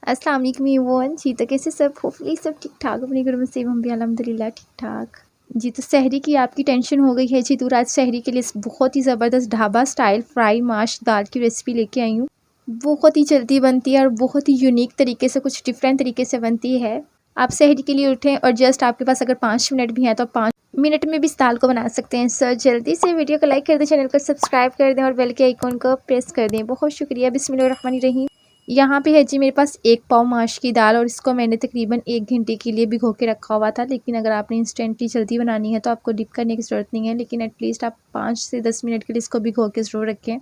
अस्सलाम वालेकुम एवरीवन। जी तो कैसे सब, होपफुली सब ठीक ठाक अपने घरों में से, हम भी अल्हम्दुलिल्लाह ठीक ठाक। जी तो सहरी की आपकी टेंशन हो गई है जी, तो आज सहरी के लिए बहुत ही ज़बरदस्त ढाबा स्टाइल फ्राई माश दाल की रेसिपी लेके आई हूँ। बहुत ही जल्दी बनती है और बहुत ही यूनिक तरीके से, कुछ डिफरेंट तरीके से बनती है। आप सहरी के लिए उठें और जस्ट आपके पास अगर 5 मिनट भी हैं तो 5 मिनट में भी इस दाल को बना सकते हैं। सर जल्दी से वीडियो को लाइक कर दें, चैनल को सब्सक्राइब कर दें और बेल के आइकॉन को प्रेस कर दें। बहुत शुक्रिया। बिस्मिल्लाहिर्रहमानिर्रहीम। यहाँ पे है जी मेरे पास 1 पाव माश की दाल और इसको मैंने तकरीबन 1 घंटे के लिए भिगो के रखा हुआ था। लेकिन अगर आपने इंस्टेंटली जल्दी बनानी है तो आपको डिप करने की ज़रूरत नहीं है, लेकिन एटलीस्ट आप 5 से 10 मिनट के लिए इसको भिगो के ज़रूर रखें।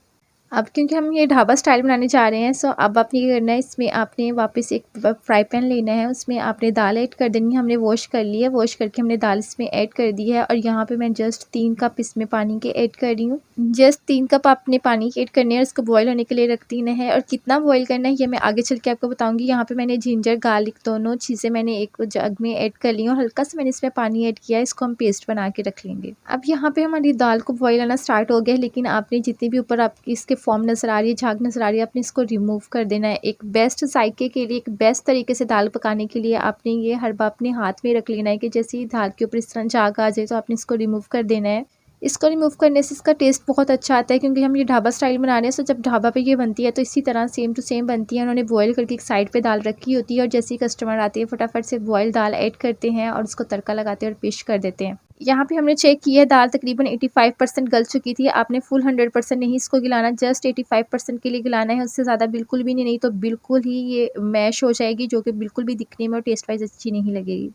अब क्योंकि हम ये ढाबा स्टाइल बनाने जा रहे हैं, सो अब आपने क्या करना है, इसमें आपने वापस एक फ्राई पैन लेना है, उसमें आपने दाल ऐड कर देनी है। हमने वॉश कर ली है, वॉश करके हमने दाल इसमें ऐड कर दी है और यहाँ पे मैं जस्ट 3 कप इसमें पानी के ऐड कर रही हूँ। जस्ट 3 कप आपने पानी के ऐड करने हैं और इसको बॉयल होने के लिए रख देना है। और कितना बॉयल करना है ये मैं आगे चल के आपको बताऊँगी। यहाँ पर मैंने जिंजर गार्लिक दोनों चीज़ें मैंने एक जग में ऐड कर ली और हल्का सा मैंने इसमें पानी ऐड किया है। इसको हम पेस्ट बना के रख लेंगे। अब यहाँ पे हमारी दाल को बॉयल आना स्टार्ट हो गया, लेकिन आपने जितनी भी ऊपर आपकी इसके फॉर्म नजर आ रही है, झाग नजर आ रही है, आपने इसको रिमूव कर देना है। एक बेस्ट जायके के लिए, एक बेस्ट तरीके से दाल पकाने के लिए आपने ये हरबा अपने हाथ में रख लेना है कि जैसे ही दाल के ऊपर इस तरह झाग आ जाए तो आपने इसको रिमूव कर देना है। इसको रिमूव करने से इसका टेस्ट बहुत अच्छा आता है, क्योंकि हम ये ढाबा स्टाइल बना रहे हैं। सो जब ढाबा पे ये बनती है तो इसी तरह सेम टू सेम बनती है। उन्होंने बॉयल करके एक साइड पे दाल रखी होती है और जैसे ही कस्टमर आते हैं फटाफट से बॉयल दाल ऐड करते हैं और उसको तड़का लगाते हैं और पेश कर देते हैं। यहाँ पे हमने चेक किया है, दाल तकरीबन 85% गल चुकी थी। आपने फुल 100% नहीं इसको गिलाना, जस्ट 85% के लिए गिलाना है, उससे ज़्यादा बिल्कुल भी नहीं तो बिल्कुल ही ये मैश हो जाएगी, जो कि बिल्कुल भी दिखने में और टेस्ट वाइज अच्छी नहीं लगेगी।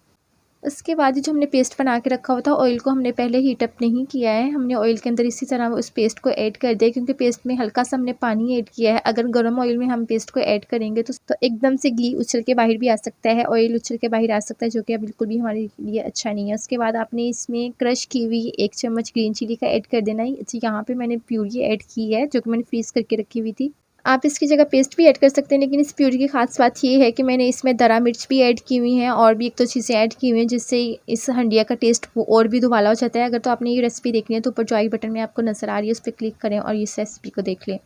उसके बाद जो हमने पेस्ट बना के रखा हुआ था, ऑयल को हमने पहले हीट अप नहीं किया है, हमने ऑयल के अंदर इसी तरह उस पेस्ट को ऐड कर दिया, क्योंकि पेस्ट में हल्का सा हमने पानी ऐड किया है। अगर गर्म ऑयल में हम पेस्ट को ऐड करेंगे तो एकदम से घी उछल के बाहर भी आ सकता है, ऑयल उछल के बाहर आ सकता है, जो कि बिल्कुल भी हमारे लिए अच्छा नहीं है। उसके बाद आपने इसमें क्रश की हुई 1 चम्मच ग्रीन चिली का ऐड कर देना है। यहाँ पे मैंने प्यूरी ऐड की है, जो कि मैंने फ्रीज करके रखी हुई थी। आप इसकी जगह पेस्ट भी ऐड कर सकते हैं, लेकिन इस प्यूरी की खास बात ये है कि मैंने इसमें दरा मिर्च भी ऐड की हुई हैं और भी एक दो चीज़ें ऐड की हुई हैं, जिससे इस हंडिया का टेस्ट वो और भी दुबाला हो जाता है। अगर तो आपने ये रेसिपी देखनी है तो ऊपर जो आई बटन में आपको नजर आ रही है उस पर क्लिक करें और इस रेसिपी को देख लें।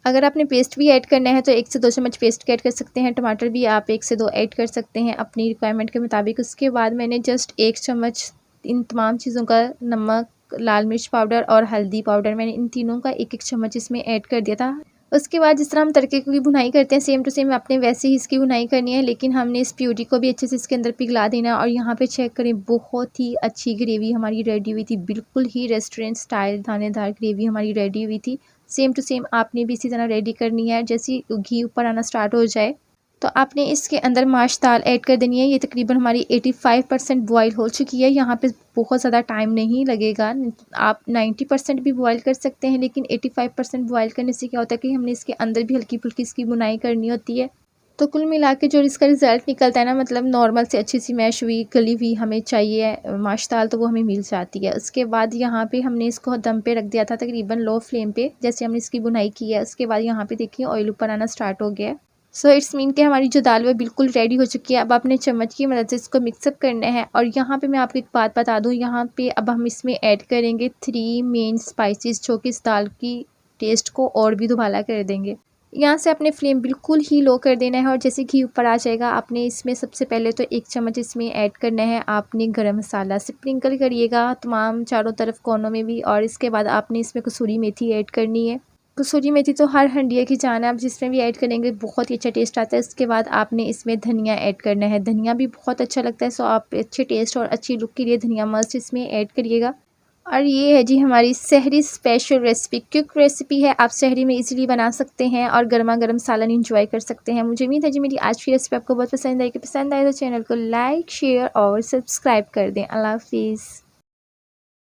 अगर आपने पेस्ट भी ऐड करना है तो 1 से 2 चम्मच पेस्ट ऐड कर सकते हैं। टमाटर भी आप 1 से 2 ऐड कर सकते हैं अपनी रिक्वायरमेंट के मुताबिक। उसके बाद मैंने जस्ट 1 चम्मच इन तमाम चीज़ों का, नमक, लाल मिर्च पाउडर और हल्दी पाउडर, मैंने इन तीनों का 1-1 चम्मच इसमें ऐड कर दिया था। उसके बाद जिस तरह हम तड़के की भुनाई करते हैं सेम टू सेम आपने वैसे ही इसकी भुनाई करनी है, लेकिन हमने इस प्यूरी को भी अच्छे से इसके अंदर पिघला देना है। और यहाँ पे चेक करें, बहुत ही अच्छी ग्रेवी हमारी रेडी हुई थी, बिल्कुल ही रेस्टोरेंट स्टाइल दानेदार ग्रेवी हमारी रेडी हुई थी। सेम टू सेम आपने भी इसी तरह रेडी करनी है। जैसे ही घी ऊपर आना स्टार्ट हो जाए तो आपने इसके अंदर माश दाल ऐड कर देनी है। ये तकरीबन हमारी 85% बॉयल हो चुकी है। यहाँ पे बहुत ज़्यादा टाइम नहीं लगेगा, आप 90% भी बॉयल कर सकते हैं, लेकिन 85% बॉयल करने से क्या होता है कि हमने इसके अंदर भी हल्की फुल्की इसकी बुनाई करनी होती है। तो कुल मिला के जो इसका रिज़ल्ट निकलता है ना, मतलब नॉर्मल से अच्छी सी मैश हुई गली हुई हमें चाहिए माश दाल, तो वो हमें मिल जाती है। उसके बाद यहाँ पे हमने इसको दम पे रख दिया था तकरीबन लो फ्लेम पे, जैसे हमने इसकी बुनाई की है। उसके बाद यहाँ पे देखिए ऑयल ऊपर आना स्टार्ट हो गया है। सो इट्स मीन कि हमारी जो दाल है बिल्कुल रेडी हो चुकी है। अब आपने चम्मच की मदद से इसको मिक्सअप करना है। और यहाँ पे मैं आपको एक बात बता दूँ, यहाँ पे अब हम इसमें ऐड करेंगे 3 मेन स्पाइसेस, जो कि इस दाल की टेस्ट को और भी दुबाला कर देंगे। यहाँ से अपने फ्लेम बिल्कुल ही लो कर देना है और जैसे घी ऊपर आ जाएगा आपने इसमें सबसे पहले तो 1 चम्मच इसमें ऐड करना है। आपने गरम मसाला स्प्रिंकल करिएगा तमाम चारों तरफ कोनों में भी। और इसके बाद आपने इसमें कसूरी मेथी ऐड करनी है। कसूरी मेथी तो हर हंडिया की जान है, आप जिसमें भी ऐड करेंगे बहुत ही अच्छा टेस्ट आता है। इसके बाद आपने इसमें धनिया ऐड करना है, धनिया भी बहुत अच्छा लगता है। सो आप अच्छे टेस्ट और अच्छी लुक के लिए धनिया मस्त इसमें ऐड करिएगा। और ये है जी हमारी सहरी स्पेशल रेसिपी, क्विक रेसिपी है, आप सहरी में इजीली बना सकते हैं और गर्मा गर्म सालन एंजॉय कर सकते हैं। मुझे उम्मीद है जी मेरी आज की रेसिपी आपको बहुत पसंद आएगी। पसंद आए तो चैनल को लाइक, शेयर और सब्सक्राइब कर दें। अल्लाह हाफिज़।